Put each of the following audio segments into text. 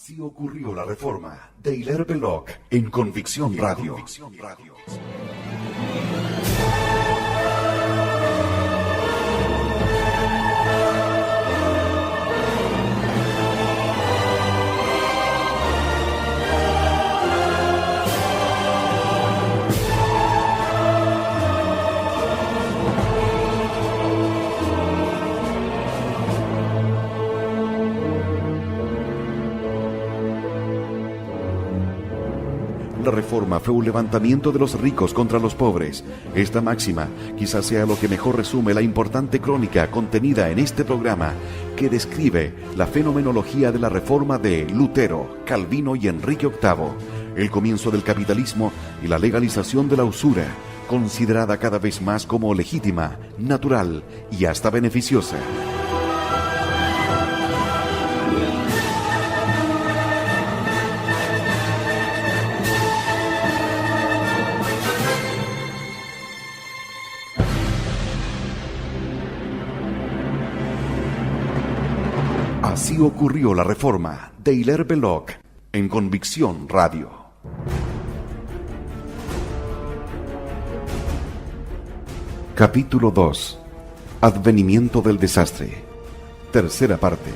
Así ocurrió la reforma de Hilaire Belloc en Convicción Radio. La reforma fue un levantamiento de los ricos contra los pobres. Esta máxima quizás sea lo que mejor resume la importante crónica contenida en este programa, que describe la fenomenología de la reforma de Lutero, Calvino y Enrique VIII, el comienzo del capitalismo y la legalización de la usura, considerada cada vez más como legítima, natural y hasta beneficiosa. Así ocurrió la reforma de Hilaire Belloc en Convicción Radio. Capítulo 2. Advenimiento del desastre. Tercera parte.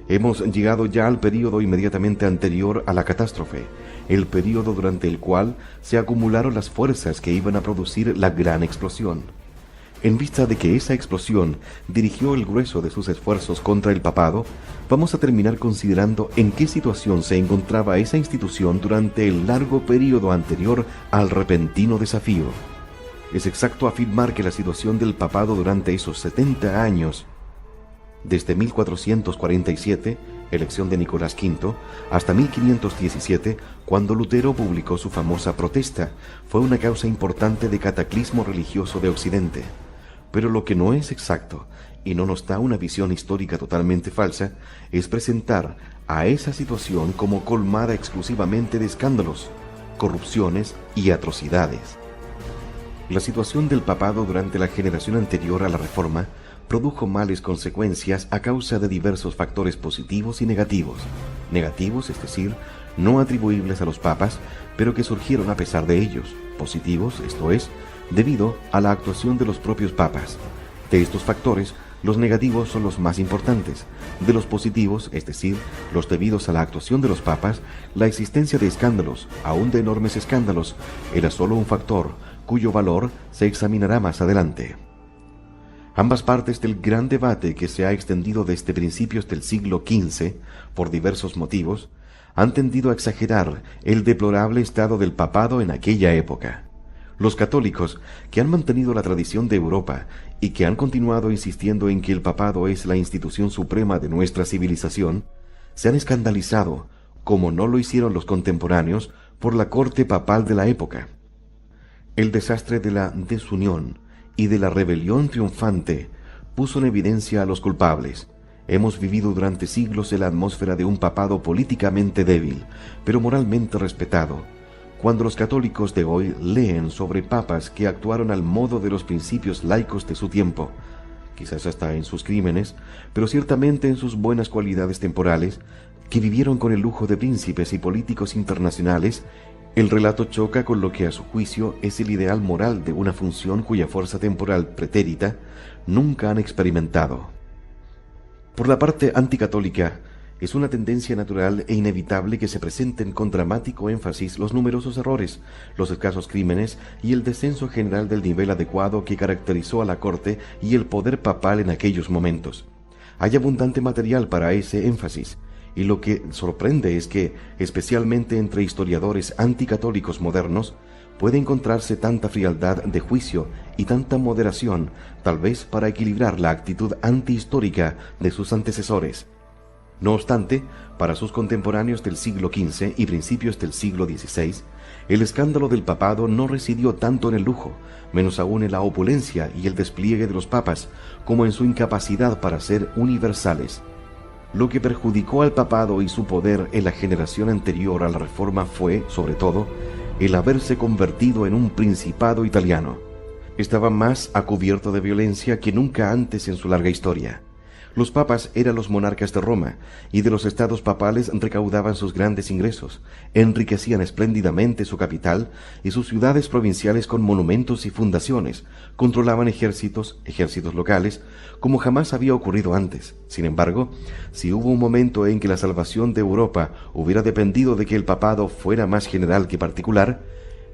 Hemos llegado ya al período inmediatamente anterior a la catástrofe, el período durante el cual se acumularon las fuerzas que iban a producir la gran explosión. En vista de que esa explosión dirigió el grueso de sus esfuerzos contra el papado, vamos a terminar considerando en qué situación se encontraba esa institución durante el largo período anterior al repentino desafío. Es exacto afirmar que la situación del papado durante esos 70 años, desde 1447, elección de Nicolás V, hasta 1517, cuando Lutero publicó su famosa Protesta, fue una causa importante de cataclismo religioso de Occidente. Pero lo que no es exacto, y no nos da una visión histórica totalmente falsa, es presentar a esa situación como colmada exclusivamente de escándalos, corrupciones y atrocidades. La situación del papado durante la generación anterior a la Reforma produjo males consecuencias a causa de diversos factores positivos y negativos. Negativos, es decir, no atribuibles a los papas, pero que surgieron a pesar de ellos. Positivos, esto es, debido a la actuación de los propios papas. De estos factores, los negativos son los más importantes. De los positivos, es decir, los debidos a la actuación de los papas, la existencia de escándalos, aún de enormes escándalos, era solo un factor cuyo valor se examinará más adelante. Ambas partes del gran debate que se ha extendido desde principios del siglo XV, por diversos motivos, han tendido a exagerar el deplorable estado del papado en aquella época. Los católicos, que han mantenido la tradición de Europa y que han continuado insistiendo en que el papado es la institución suprema de nuestra civilización, se han escandalizado, como no lo hicieron los contemporáneos, por la corte papal de la época. El desastre de la desunión y de la rebelión triunfante puso en evidencia a los culpables. Hemos vivido durante siglos en la atmósfera de un papado políticamente débil, pero moralmente respetado. Cuando los católicos de hoy leen sobre papas que actuaron al modo de los principios laicos de su tiempo, quizás hasta en sus crímenes, pero ciertamente en sus buenas cualidades temporales, que vivieron con el lujo de príncipes y políticos internacionales, el relato choca con lo que a su juicio es el ideal moral de una función cuya fuerza temporal pretérita nunca han experimentado. Por la parte anticatólica, es una tendencia natural e inevitable que se presenten con dramático énfasis los numerosos errores, los escasos crímenes y el descenso general del nivel adecuado que caracterizó a la corte y el poder papal en aquellos momentos. Hay abundante material para ese énfasis, y lo que sorprende es que, especialmente entre historiadores anticatólicos modernos, puede encontrarse tanta frialdad de juicio y tanta moderación, tal vez para equilibrar la actitud antihistórica de sus antecesores. No obstante, para sus contemporáneos del siglo XV y principios del siglo XVI, el escándalo del papado no residió tanto en el lujo, menos aún en la opulencia y el despliegue de los papas, como en su incapacidad para ser universales. Lo que perjudicó al papado y su poder en la generación anterior a la Reforma fue, sobre todo, el haberse convertido en un principado italiano. Estaba más a cubierto de violencia que nunca antes en su larga historia. Los papas eran los monarcas de Roma, y de los estados papales recaudaban sus grandes ingresos, enriquecían espléndidamente su capital y sus ciudades provinciales con monumentos y fundaciones, controlaban ejércitos locales, como jamás había ocurrido antes. Sin embargo, si hubo un momento en que la salvación de Europa hubiera dependido de que el papado fuera más general que particular,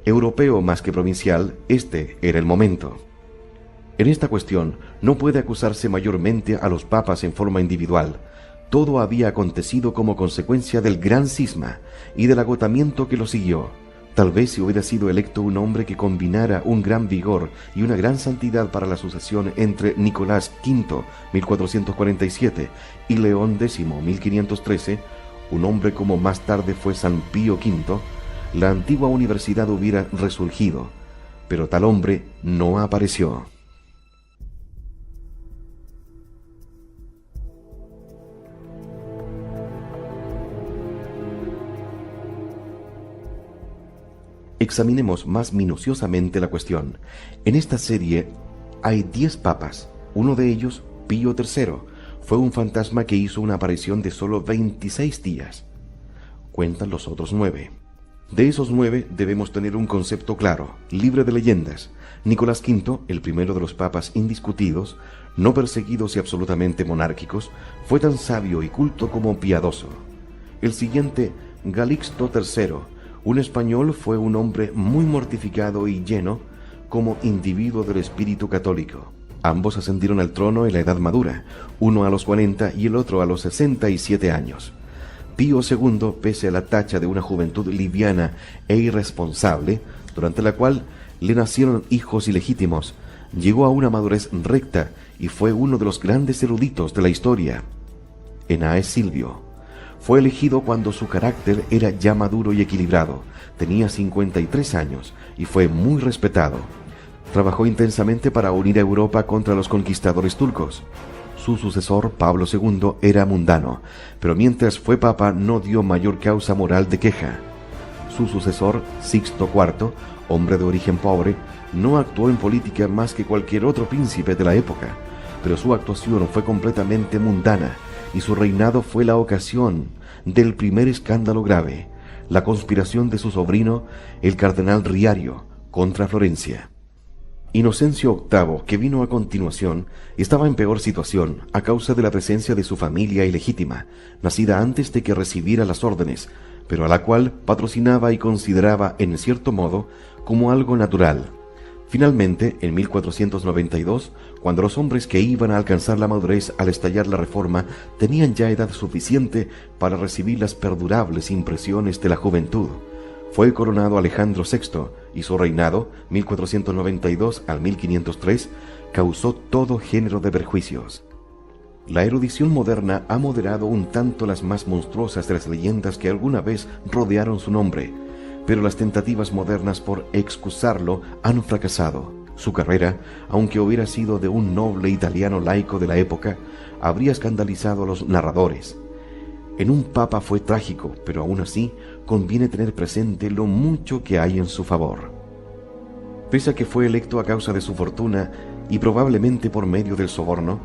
europeo más que provincial, este era el momento. En esta cuestión no puede acusarse mayormente a los papas en forma individual. Todo había acontecido como consecuencia del gran cisma y del agotamiento que lo siguió. Tal vez si hubiera sido electo un hombre que combinara un gran vigor y una gran santidad para la sucesión entre Nicolás V, 1447, y León X, 1513, un hombre como más tarde fue San Pío V, la antigua universidad hubiera resurgido, pero tal hombre no apareció. Examinemos más minuciosamente la cuestión. En esta serie hay 10 papas. Uno de ellos, Pío III, fue un fantasma que hizo una aparición de solo 26 días. Cuentan los otros 9. De esos 9 debemos tener un concepto claro, libre de leyendas. Nicolás V, el primero de los papas indiscutidos, no perseguidos y absolutamente monárquicos, fue tan sabio y culto como piadoso. El siguiente, Calixto III, un español, fue un hombre muy mortificado y lleno como individuo del espíritu católico. Ambos ascendieron al trono en la edad madura, uno a los 40 y el otro a los 67 años. Pío II, pese a la tacha de una juventud liviana e irresponsable, durante la cual le nacieron hijos ilegítimos, llegó a una madurez recta y fue uno de los grandes eruditos de la historia. Enaes Silvio fue elegido cuando su carácter era ya maduro y equilibrado. Tenía 53 años y fue muy respetado. Trabajó intensamente para unir a Europa contra los conquistadores turcos. Su sucesor, Pablo II, era mundano, pero mientras fue papa no dio mayor causa moral de queja. Su sucesor, Sixto IV, hombre de origen pobre, no actuó en política más que cualquier otro príncipe de la época, pero su actuación fue completamente mundana, y su reinado fue la ocasión del primer escándalo grave, la conspiración de su sobrino, el cardenal Riario, contra Florencia. Inocencio VIII, que vino a continuación, estaba en peor situación a causa de la presencia de su familia ilegítima, nacida antes de que recibiera las órdenes, pero a la cual patrocinaba y consideraba en cierto modo como algo natural. Finalmente, en 1492, cuando los hombres que iban a alcanzar la madurez al estallar la Reforma tenían ya edad suficiente para recibir las perdurables impresiones de la juventud, fue coronado Alejandro VI, y su reinado, 1492 al 1503, causó todo género de perjuicios. La erudición moderna ha moderado un tanto las más monstruosas de las leyendas que alguna vez rodearon su nombre, pero las tentativas modernas por excusarlo han fracasado. Su carrera, aunque hubiera sido de un noble italiano laico de la época, habría escandalizado a los narradores. En un papa fue trágico, pero aún así conviene tener presente lo mucho que hay en su favor. Pese a que fue electo a causa de su fortuna y probablemente por medio del soborno,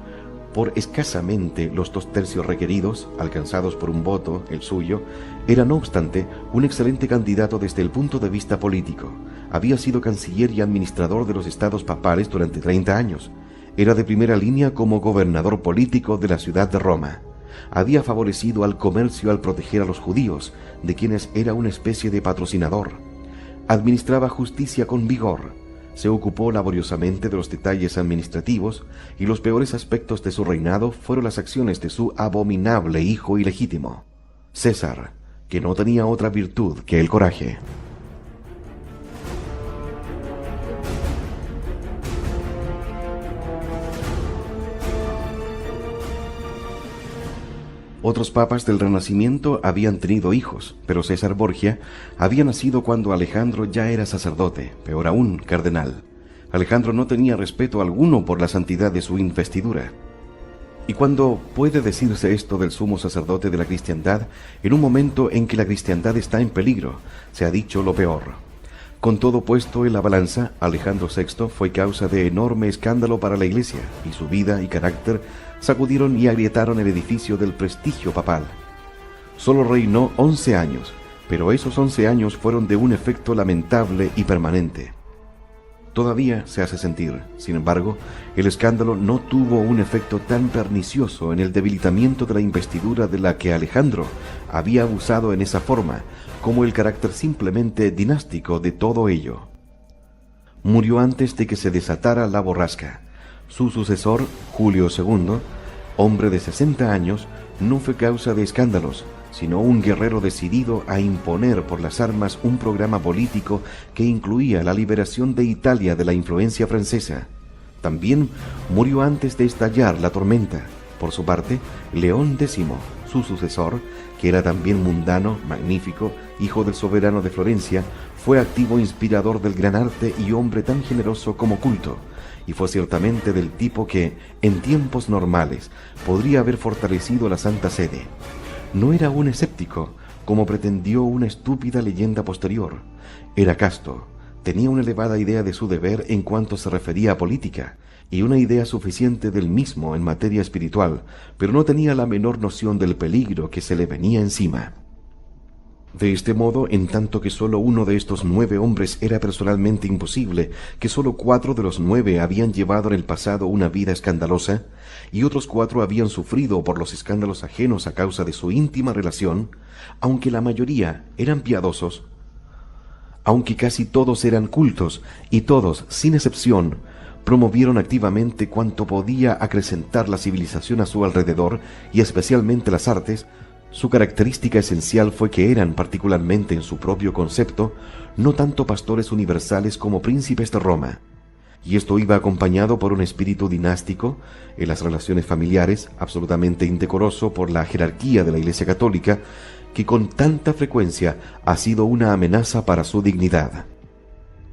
por escasamente los 2/3 requeridos, alcanzados por un voto, el suyo, era no obstante un excelente candidato desde el punto de vista político. Había sido canciller y administrador de los estados papales durante 30 años. Era de primera línea como gobernador político de la ciudad de Roma. Había favorecido al comercio al proteger a los judíos, de quienes era una especie de patrocinador. Administraba justicia con vigor. Se ocupó laboriosamente de los detalles administrativos, y los peores aspectos de su reinado fueron las acciones de su abominable hijo ilegítimo, César, que no tenía otra virtud que el coraje. Otros papas del Renacimiento habían tenido hijos, pero César Borgia había nacido cuando Alejandro ya era sacerdote, peor aún, cardenal. Alejandro no tenía respeto alguno por la santidad de su investidura. Y cuando puede decirse esto del sumo sacerdote de la cristiandad, en un momento en que la cristiandad está en peligro, se ha dicho lo peor. Con todo puesto en la balanza, Alejandro VI fue causa de enorme escándalo para la Iglesia, y su vida y carácter sacudieron y agrietaron el edificio del prestigio papal. Solo reinó 11 años, pero esos 11 años fueron de un efecto lamentable y permanente. Todavía se hace sentir, sin embargo, el escándalo no tuvo un efecto tan pernicioso en el debilitamiento de la investidura de la que Alejandro había abusado en esa forma, como el carácter simplemente dinástico de todo ello. Murió antes de que se desatara la borrasca. Su sucesor, Julio II, hombre de 60 años, no fue causa de escándalos, sino un guerrero decidido a imponer por las armas un programa político que incluía la liberación de Italia de la influencia francesa. También murió antes de estallar la tormenta. Por su parte, León X, su sucesor, que era también mundano, magnífico, hijo del soberano de Florencia, fue activo inspirador del gran arte y hombre tan generoso como culto, y fue ciertamente del tipo que, en tiempos normales, podría haber fortalecido la Santa Sede. No era un escéptico, como pretendió una estúpida leyenda posterior. Era casto, tenía una elevada idea de su deber en cuanto se refería a política, y una idea suficiente del mismo en materia espiritual, pero no tenía la menor noción del peligro que se le venía encima. De este modo, en tanto que solo uno de estos 9 hombres era personalmente imposible, que solo 4 de los 9 habían llevado en el pasado una vida escandalosa, y otros 4 habían sufrido por los escándalos ajenos a causa de su íntima relación, aunque la mayoría eran piadosos, aunque casi todos eran cultos, y todos, sin excepción, promovieron activamente cuanto podía acrecentar la civilización a su alrededor, y especialmente las artes, su característica esencial fue que eran, particularmente en su propio concepto, no tanto pastores universales como príncipes de Roma. Y esto iba acompañado por un espíritu dinástico en las relaciones familiares, absolutamente indecoroso por la jerarquía de la Iglesia Católica, que con tanta frecuencia ha sido una amenaza para su dignidad.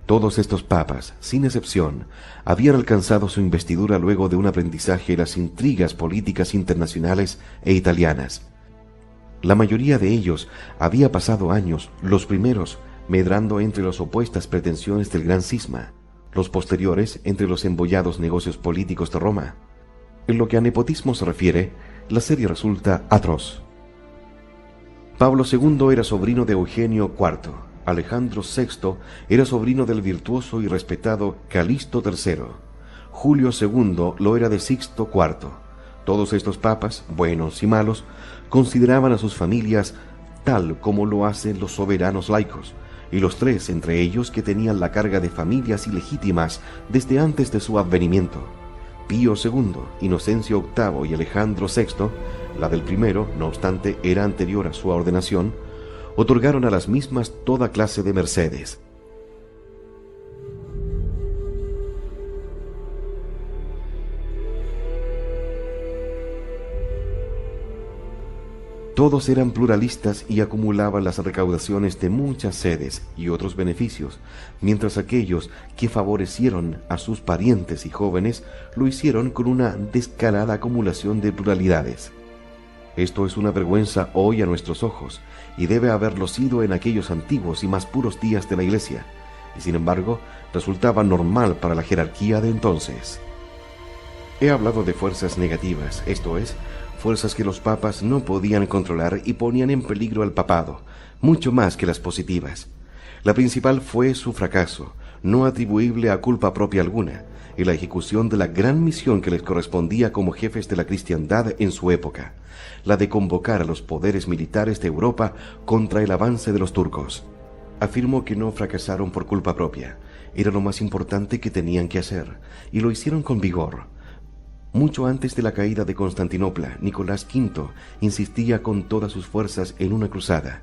Todos estos papas, sin excepción, habían alcanzado su investidura luego de un aprendizaje en las intrigas políticas internacionales e italianas. La mayoría de ellos había pasado años, los primeros, medrando entre las opuestas pretensiones del gran cisma, los posteriores entre los embollados negocios políticos de Roma. En lo que a nepotismo se refiere, la serie resulta atroz. Pablo II era sobrino de Eugenio IV, Alejandro VI era sobrino del virtuoso y respetado Calixto III, Julio II lo era de Sixto IV. Todos estos papas, buenos y malos, consideraban a sus familias tal como lo hacen los soberanos laicos, y los 3 entre ellos que tenían la carga de familias ilegítimas desde antes de su advenimiento. Pío II, Inocencio VIII y Alejandro VI, la del primero, no obstante, era anterior a su ordenación, otorgaron a las mismas toda clase de mercedes. Todos eran pluralistas y acumulaban las recaudaciones de muchas sedes y otros beneficios, mientras aquellos que favorecieron a sus parientes y jóvenes lo hicieron con una descarada acumulación de pluralidades. Esto es una vergüenza hoy a nuestros ojos, y debe haberlo sido en aquellos antiguos y más puros días de la Iglesia, y sin embargo resultaba normal para la jerarquía de entonces. He hablado de fuerzas negativas, esto es, fuerzas que los papas no podían controlar y ponían en peligro al papado, mucho más que las positivas. La principal fue su fracaso, no atribuible a culpa propia alguna, en la ejecución de la gran misión que les correspondía como jefes de la cristiandad en su época, la de convocar a los poderes militares de Europa contra el avance de los turcos. Afirmo que no fracasaron por culpa propia, era lo más importante que tenían que hacer, y lo hicieron con vigor. Mucho antes de la caída de Constantinopla, Nicolás V insistía con todas sus fuerzas en una cruzada.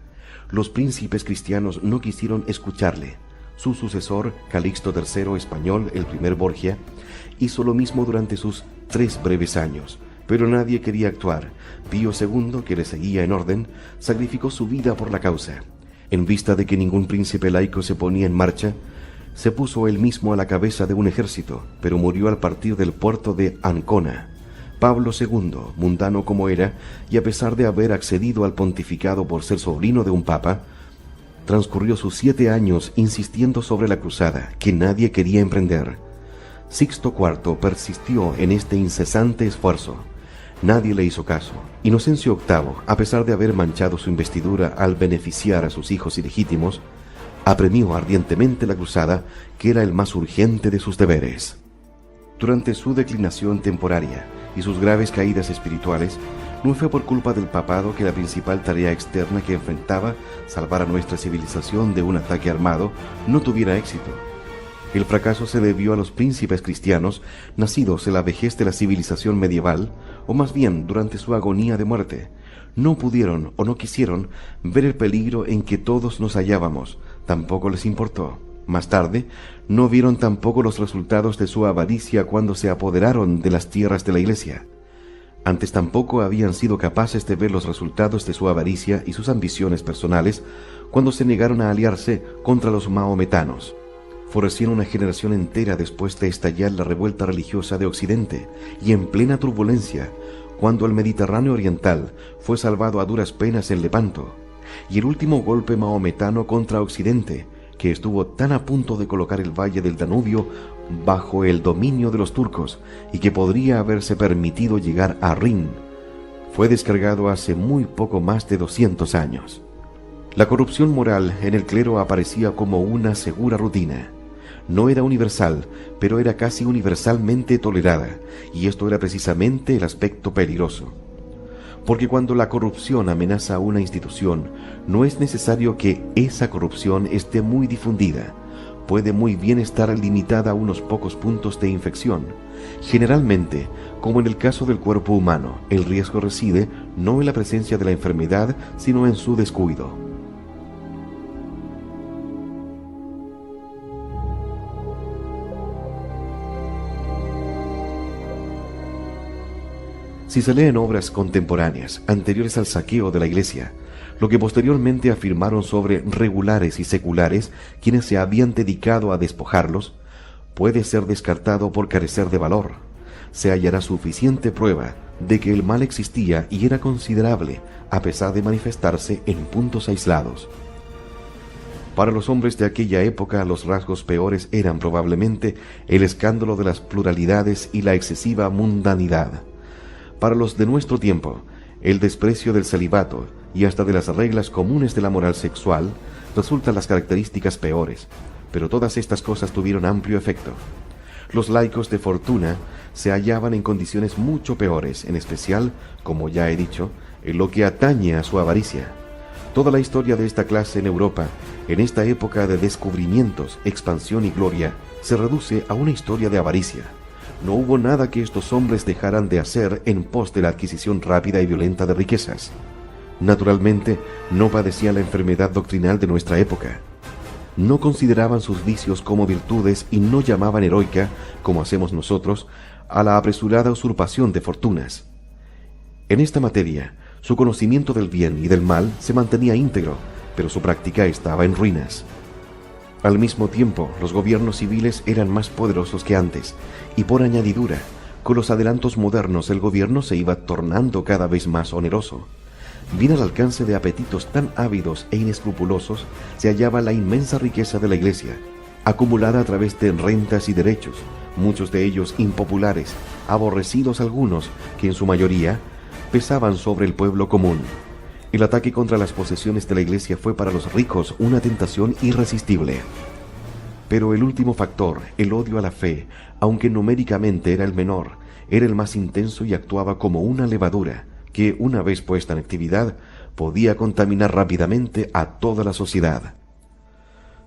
Los príncipes cristianos no quisieron escucharle. Su sucesor, Calixto III español, el primer Borgia, hizo lo mismo durante sus 3 breves años, pero nadie quería actuar. Pío II, que le seguía en orden, sacrificó su vida por la causa. En vista de que ningún príncipe laico se ponía en marcha, se puso él mismo a la cabeza de un ejército, pero murió al partir del puerto de Ancona. Pablo II, mundano como era, y a pesar de haber accedido al pontificado por ser sobrino de un papa, transcurrió sus 7 años insistiendo sobre la cruzada que nadie quería emprender. Sixto IV persistió en este incesante esfuerzo. Nadie le hizo caso. Inocencio VIII, a pesar de haber manchado su investidura al beneficiar a sus hijos ilegítimos, apremió ardientemente la cruzada, que era el más urgente de sus deberes. Durante su declinación temporaria y sus graves caídas espirituales, no fue por culpa del papado que la principal tarea externa que enfrentaba, salvar a nuestra civilización de un ataque armado, no tuviera éxito. El fracaso se debió a los príncipes cristianos, nacidos en la vejez de la civilización medieval, o más bien durante su agonía de muerte. No pudieron o no quisieron ver el peligro en que todos nos hallábamos, tampoco les importó. Más tarde, no vieron tampoco los resultados de su avaricia cuando se apoderaron de las tierras de la Iglesia. Antes tampoco habían sido capaces de ver los resultados de su avaricia y sus ambiciones personales cuando se negaron a aliarse contra los maometanos. Florecieron una generación entera después de estallar la revuelta religiosa de Occidente y en plena turbulencia, cuando el Mediterráneo oriental fue salvado a duras penas en Lepanto, y el último golpe maometano contra Occidente, que estuvo tan a punto de colocar el valle del Danubio bajo el dominio de los turcos y que podría haberse permitido llegar a Rin, fue descargado hace muy poco más de 200 años. La corrupción moral en el clero aparecía como una segura rutina. No era universal, pero era casi universalmente tolerada, y esto era precisamente el aspecto peligroso. Porque cuando la corrupción amenaza a una institución, no es necesario que esa corrupción esté muy difundida. Puede muy bien estar limitada a unos pocos puntos de infección. Generalmente, como en el caso del cuerpo humano, el riesgo reside no en la presencia de la enfermedad, sino en su descuido. Si se leen obras contemporáneas anteriores al saqueo de la Iglesia, lo que posteriormente afirmaron sobre regulares y seculares quienes se habían dedicado a despojarlos, puede ser descartado por carecer de valor. Se hallará suficiente prueba de que el mal existía y era considerable, a pesar de manifestarse en puntos aislados. Para los hombres de aquella época, los rasgos peores eran probablemente el escándalo de las pluralidades y la excesiva mundanidad. Para los de nuestro tiempo, el desprecio del celibato y hasta de las reglas comunes de la moral sexual resultan las características peores, pero todas estas cosas tuvieron amplio efecto. Los laicos de fortuna se hallaban en condiciones mucho peores, en especial, como ya he dicho, en lo que atañe a su avaricia. Toda la historia de esta clase en Europa, en esta época de descubrimientos, expansión y gloria, se reduce a una historia de avaricia. No hubo nada que estos hombres dejaran de hacer en pos de la adquisición rápida y violenta de riquezas. Naturalmente, no padecían la enfermedad doctrinal de nuestra época. No consideraban sus vicios como virtudes y no llamaban heroica, como hacemos nosotros, a la apresurada usurpación de fortunas. En esta materia, su conocimiento del bien y del mal se mantenía íntegro, pero su práctica estaba en ruinas. Al mismo tiempo, los gobiernos civiles eran más poderosos que antes, y por añadidura, con los adelantos modernos el gobierno se iba tornando cada vez más oneroso. Bien al alcance de apetitos tan ávidos e inescrupulosos se hallaba la inmensa riqueza de la Iglesia, acumulada a través de rentas y derechos, muchos de ellos impopulares, aborrecidos algunos, que en su mayoría pesaban sobre el pueblo común. El ataque contra las posesiones de la Iglesia fue para los ricos una tentación irresistible. Pero el último factor, el odio a la fe, aunque numéricamente era el menor, era el más intenso y actuaba como una levadura que, una vez puesta en actividad, podía contaminar rápidamente a toda la sociedad.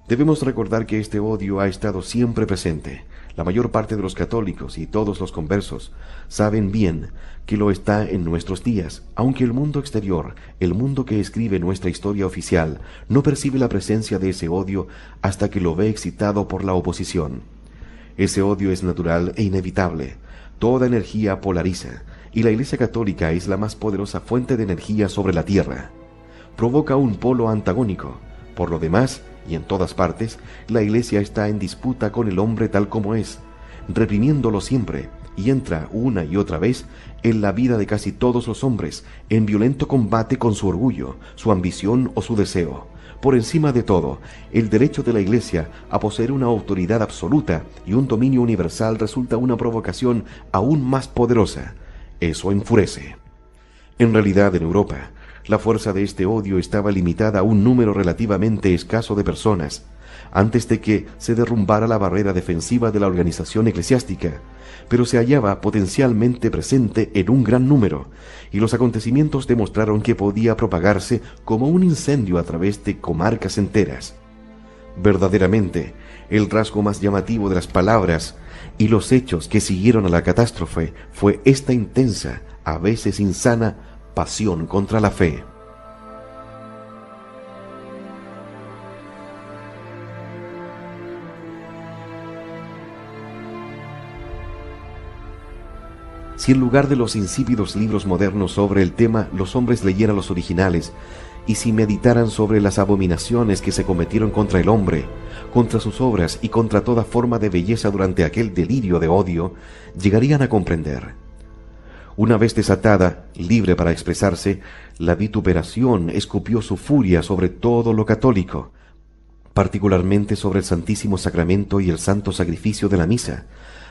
Debemos recordar que este odio ha estado siempre presente. La mayor parte de los católicos y todos los conversos saben bien que lo está en nuestros días, aunque el mundo exterior, el mundo que escribe nuestra historia oficial, no percibe la presencia de ese odio hasta que lo ve excitado por la oposición. Ese odio es natural e inevitable. Toda energía polariza, y la Iglesia Católica es la más poderosa fuente de energía sobre la tierra. Provoca un polo antagónico. Por lo demás, y en todas partes, la Iglesia está en disputa con el hombre tal como es, reprimiéndolo siempre, y entra una y otra vez en la vida de casi todos los hombres, en violento combate con su orgullo, su ambición o su deseo, por encima de todo, el derecho de la Iglesia a poseer una autoridad absoluta y un dominio universal resulta una provocación aún más poderosa. Eso enfurece. En realidad, en Europa, la fuerza de este odio estaba limitada a un número relativamente escaso de personas, antes de que se derrumbara la barrera defensiva de la organización eclesiástica, pero se hallaba potencialmente presente en un gran número, y los acontecimientos demostraron que podía propagarse como un incendio a través de comarcas enteras. Verdaderamente, el rasgo más llamativo de las palabras y los hechos que siguieron a la catástrofe fue esta intensa, a veces insana, pasión contra la fe. Si en lugar de los insípidos libros modernos sobre el tema los hombres leyeran los originales, y si meditaran sobre las abominaciones que se cometieron contra el hombre, contra sus obras y contra toda forma de belleza durante aquel delirio de odio, llegarían a comprender. Una vez desatada, libre para expresarse, la vituperación escupió su furia sobre todo lo católico, particularmente sobre el Santísimo Sacramento y el santo sacrificio de la misa,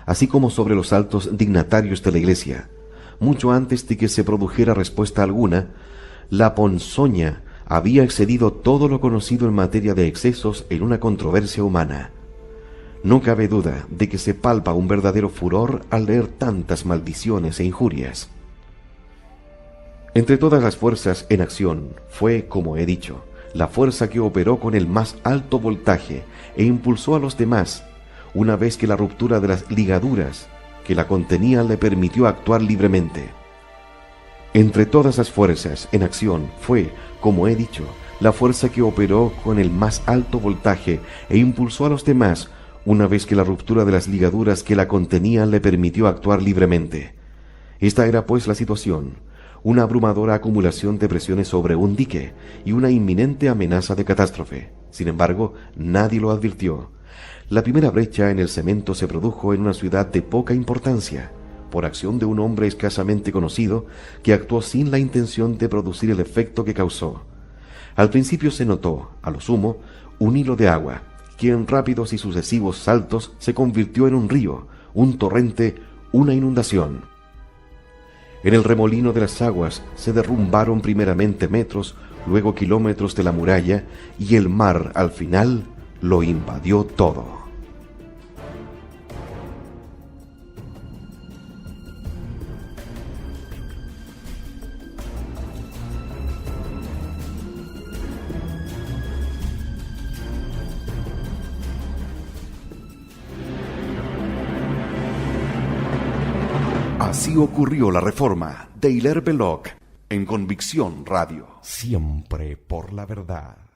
así como sobre los altos dignatarios de la Iglesia. Mucho antes de que se produjera respuesta alguna, la ponzoña había excedido todo lo conocido en materia de excesos en una controversia humana. No cabe duda de que se palpa un verdadero furor al leer tantas maldiciones e injurias. Entre todas las fuerzas en acción fue, como he dicho, la fuerza que operó con el más alto voltaje e impulsó a los demás, una vez que la ruptura de las ligaduras que la contenían le permitió actuar libremente. Entre todas las fuerzas en acción fue, como he dicho, la fuerza que operó con el más alto voltaje e impulsó a los demás, una vez que la ruptura de las ligaduras que la contenían le permitió actuar libremente. Esta era pues la situación, una abrumadora acumulación de presiones sobre un dique y una inminente amenaza de catástrofe. Sin embargo, nadie lo advirtió. La primera brecha en el cemento se produjo en una ciudad de poca importancia, por acción de un hombre escasamente conocido que actuó sin la intención de producir el efecto que causó. Al principio se notó, a lo sumo, un hilo de agua, que en rápidos y sucesivos saltos se convirtió en un río, un torrente, una inundación. En el remolino de las aguas se derrumbaron primeramente metros, luego kilómetros de la muralla, y el mar, al final, lo invadió todo. Así ocurrió la Reforma de Hilaire Belloc en Convicción Radio. Siempre por la verdad.